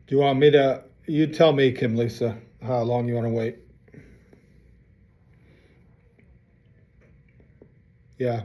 Do you want me to? You tell me, Kim Lisa, how long you want to wait. Yeah.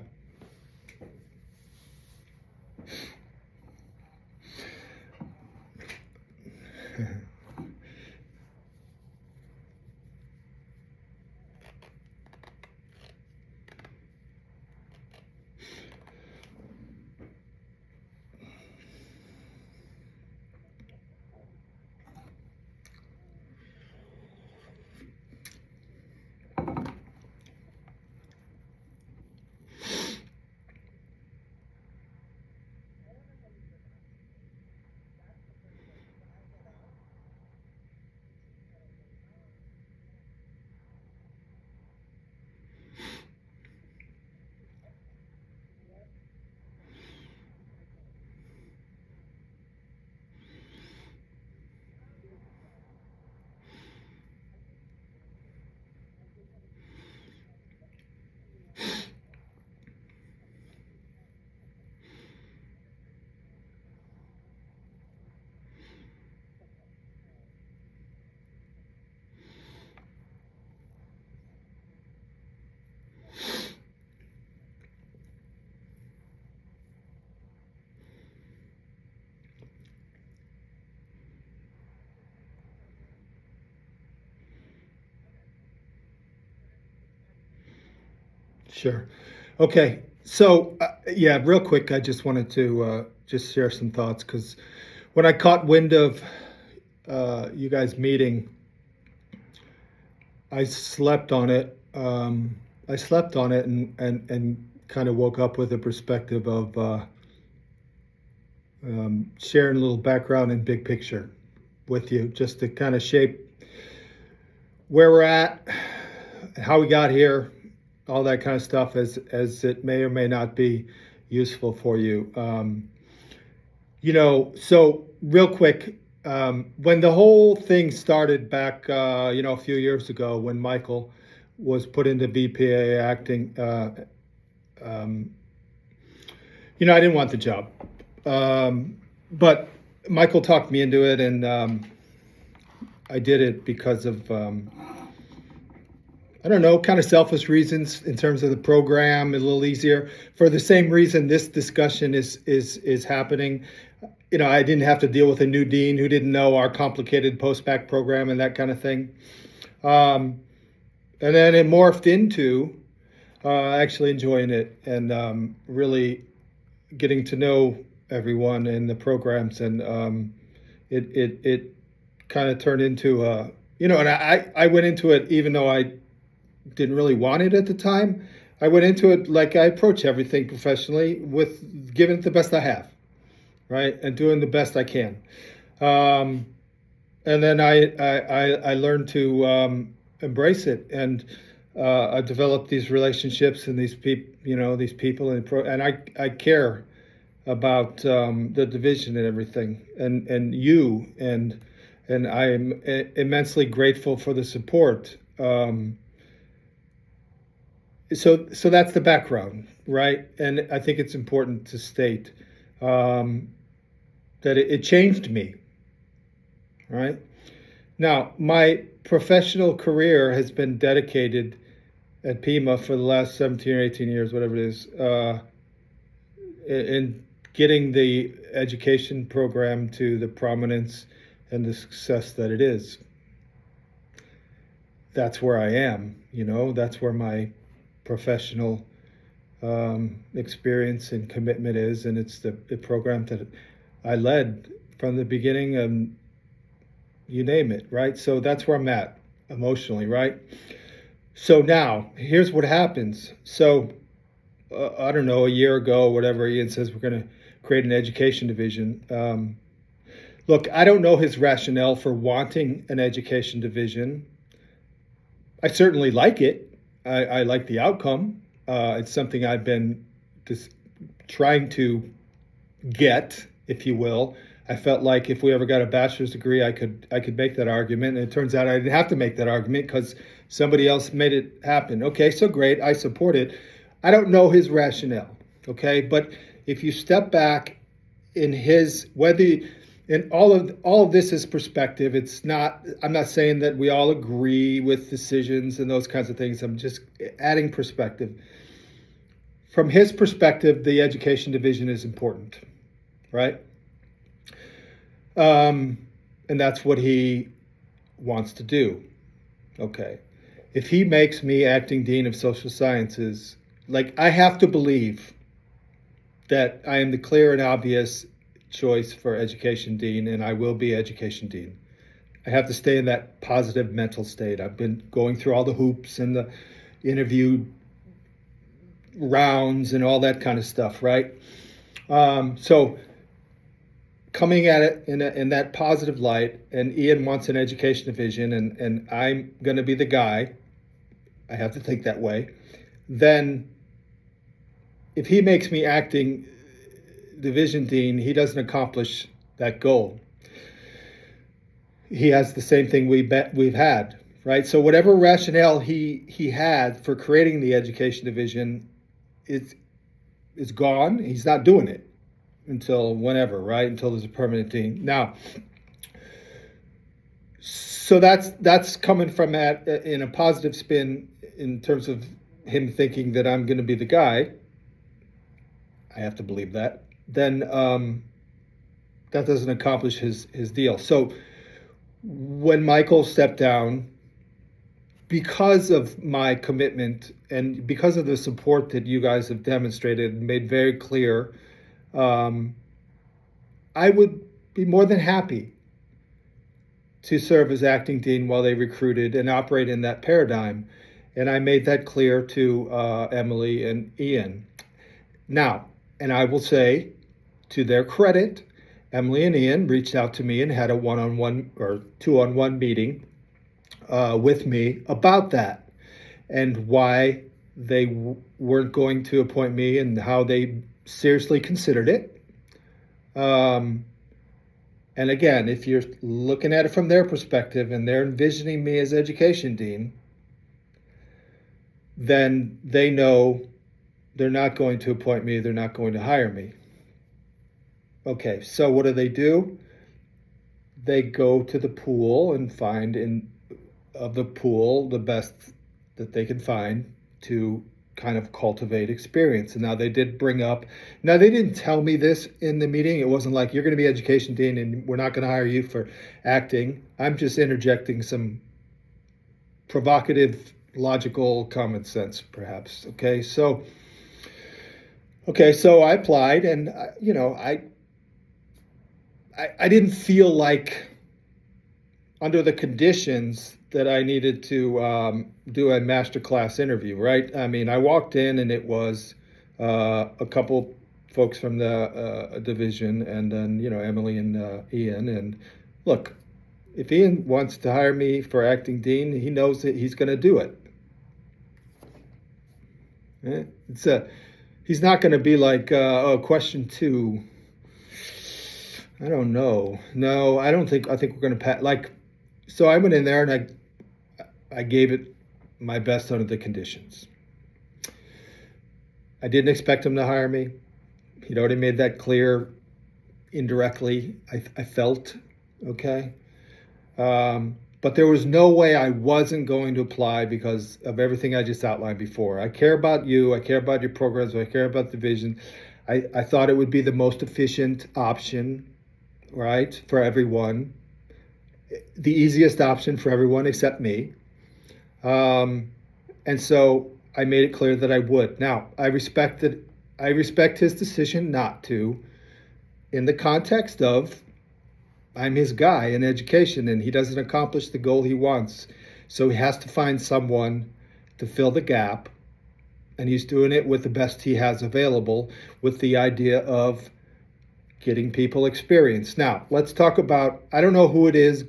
Sure. Okay. So, yeah, real quick, I just wanted to just share some thoughts because when I caught wind of you guys meeting, I slept on it. I slept on it and kind of woke up with a perspective of sharing a little background and big picture with you, just to kind of shape where we're at, how we got here, all that kind of stuff, as it may or may not be useful for you. So real quick, when the whole thing started back, a few years ago, when Michael was put into VPA acting, um, I didn't want the job, but Michael talked me into it, and I did it because of I don't know, kind of selfish reasons in terms of the program, a little easier. For the same reason this discussion is happening. I didn't have to deal with a new dean who didn't know our complicated post-bac program and that kind of thing. And then it morphed into actually enjoying it and really getting to know everyone in the programs, and it kind of turned into and I went into it even though I didn't really want it at the time. I went into it like I approach everything professionally, with giving it the best I have, right, and doing the best I can. And then I learned to embrace it, and I developed these relationships and these people, and I care about the division and everything, and you, and I am immensely grateful for the support. So that's the background, right? And I think it's important to state that it changed me, right? Now, my professional career has been dedicated at Pima for the last 17 or 18 years, whatever it is, in getting the education program to the prominence and the success that it is. That's where I am, that's where my professional experience and commitment is, and it's the program that I led from the beginning, and you name it, right? So that's where I'm at emotionally, right? So now here's what happens. So I don't know, a year ago, whatever, Ian says we're going to create an education division. Look, I don't know his rationale for wanting an education division. I certainly like it. I like the outcome. It's something I've been just trying to get, if you will. I felt like if we ever got a bachelor's degree, I could make that argument. And it turns out I didn't have to make that argument because somebody else made it happen. Okay, so great. I support it. I don't know his rationale. Okay, but if you step back in his, And all of this is perspective. It's not. I'm not saying that we all agree with decisions and those kinds of things. I'm just adding perspective. From his perspective, the education division is important, right? And that's what he wants to do. Okay. If he makes me acting dean of social sciences, like, I have to believe that I am the clear and obvious choice for education dean, and I will be education dean. I have to stay in that positive mental state. I've been going through all the hoops and the interview rounds and all that kind of stuff, right? So coming at it in that positive light, and Ian wants an education division, and I'm going to be the guy, I have to think that way, then if he makes me acting division dean, he doesn't accomplish that goal. He has the same thing we've had, right? So whatever rationale he had for creating the education division is gone. He's not doing it until whenever, right? Until there's a permanent dean. Now, so that's coming from that in a positive spin in terms of him thinking that I'm going to be the guy. I have to believe that. Then that doesn't accomplish his deal. So when Michael stepped down, because of my commitment and because of the support that you guys have demonstrated and made very clear, I would be more than happy to serve as acting dean while they recruited and operate in that paradigm. And I made that clear to Emily and Ian. Now, and I will say, to their credit, Emily and Ian reached out to me and had a one-on-one or two-on-one meeting with me about that and why they weren't going to appoint me and how they seriously considered it. And again, if you're looking at it from their perspective and they're envisioning me as education dean, then they know they're not going to appoint me, they're not going to hire me. Okay, so what do? They go to the pool and find of the pool the best that they can find to kind of cultivate experience. And now they did bring up, now they didn't tell me this in the meeting. It wasn't like, you're going to be education dean and we're not going to hire you for acting. I'm just interjecting some provocative, logical common sense, perhaps. Okay, so I applied, and I didn't feel like, under the conditions, that I needed to do a masterclass interview, right? I mean, I walked in and it was a couple folks from the division, and then Emily and Ian. And look, if Ian wants to hire me for acting dean, he knows that he's going to do it. He's not going to be like, question 2. I don't know. No, I think we're going to pass. So I went in there and I gave it my best under the conditions. I didn't expect him to hire me. He'd already made that clear indirectly, I felt, okay? But there was no way I wasn't going to apply because of everything I just outlined before. I care about you. I care about your programs. I care about the vision. I thought it would be the most efficient option, right, for everyone. The easiest option for everyone except me. And so I made it clear that I would. Now, I respect his decision not to, in the context of I'm his guy in education and he doesn't accomplish the goal he wants. So he has to find someone to fill the gap. And he's doing it with the best he has available, with the idea of getting people experience. Now, let's talk about, I don't know who it is.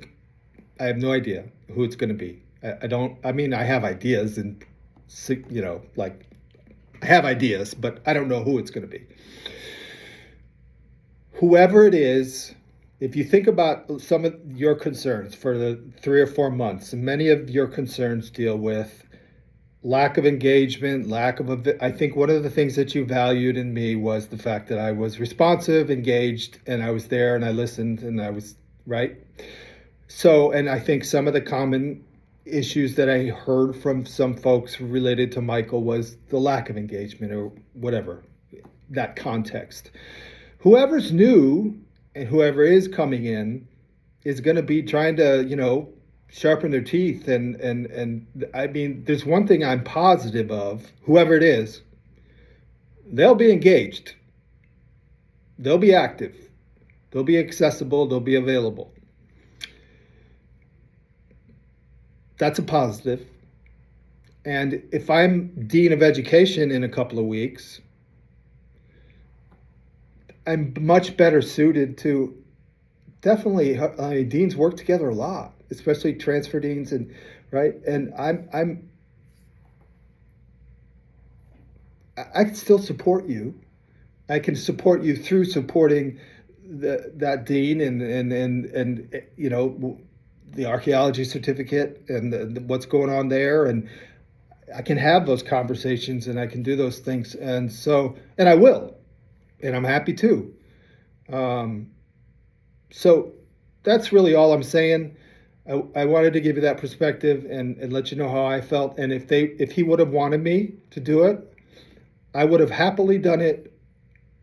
I have no idea who it's going to be. I have ideas and, I have ideas, but I don't know who it's going to be. Whoever it is, if you think about some of your concerns for the 3 or 4 months, and many of your concerns deal with lack of engagement, I think one of the things that you valued in me was the fact that I was responsive, engaged, and I was there and I listened and I was right. So, and I think some of the common issues that I heard from some folks related to Michael was the lack of engagement or whatever, that context. Whoever's new and whoever is coming in is going to be trying to, sharpen their teeth. And I mean, there's one thing I'm positive of, whoever it is, they'll be engaged. They'll be active. They'll be accessible. They'll be available. That's a positive. And if I'm Dean of Education in a couple of weeks, I'm much better suited to definitely. Deans work together a lot, especially transfer deans, and right. And I can still support you. I can support you through supporting that dean and the archaeology certificate and what's going on there, and I can have those conversations and I can do those things, and I will, and I'm happy to. So that's really all I'm saying. I wanted to give you that perspective and let you know how I felt. And if he would have wanted me to do it, I would have happily done it,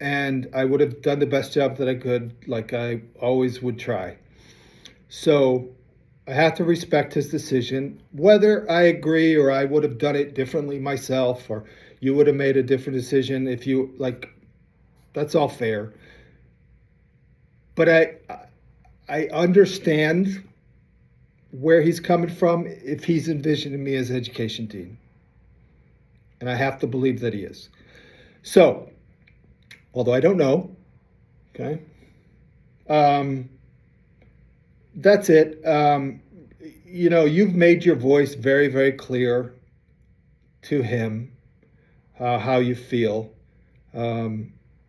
and I would have done the best job that I could, like I always would try. So I have to respect his decision. Whether I agree or I would have done it differently myself, or you would have made a different decision if you like, that's all fair. But I understand where he's coming from if he's envisioning me as education dean. And I have to believe that he is. So, although I don't know, okay, that's it. You've made your voice very, very clear to him, how you feel.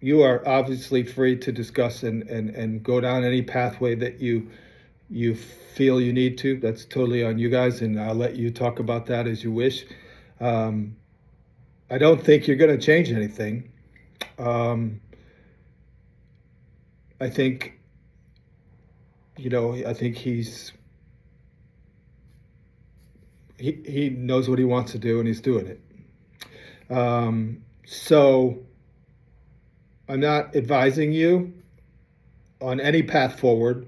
You are obviously free to discuss and go down any pathway that you feel you need to. That's totally on you guys, and I'll let you talk about that as you wish. I don't think you're going to change anything. I think, I think he knows what he wants to do and he's doing it. So I'm not advising you on any path forward,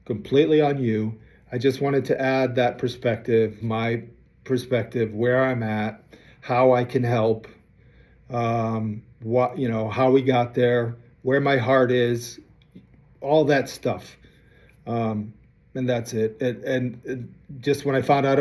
completely on you. I just wanted to add that perspective, my perspective, where I'm at, how I can help, how we got there, where my heart is, all that stuff. And that's it. And just when I found out